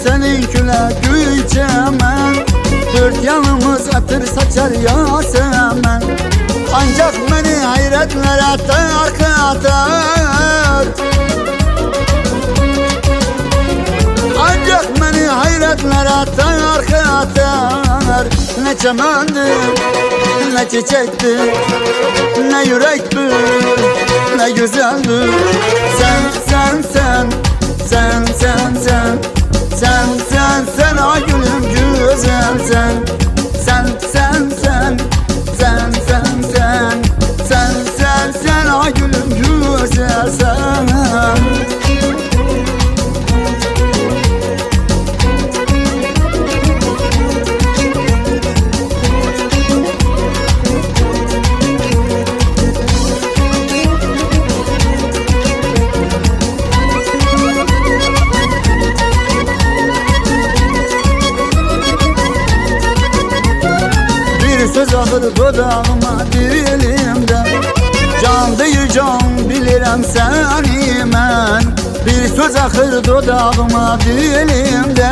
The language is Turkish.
senin küle gül çemen, dört yanımız atır saçar yasemen. Ancak beni hayretlere atar katar, ancak beni hayretlere atar katar. Ne çemendir, ne çiçektir, ne yürektir, ne güzeldir. Sen, sen, sen, sen, sen, sen, sen, sen, sen, ay gülüm güzel sen. Sen, sen, sen, sen, sen, sen, sen, sen, sen, ay gülüm güzel sen. Söz ahır dodağıma dilimde, can değil can bilirim seni ben. Bir söz ahır dodağıma dilimde.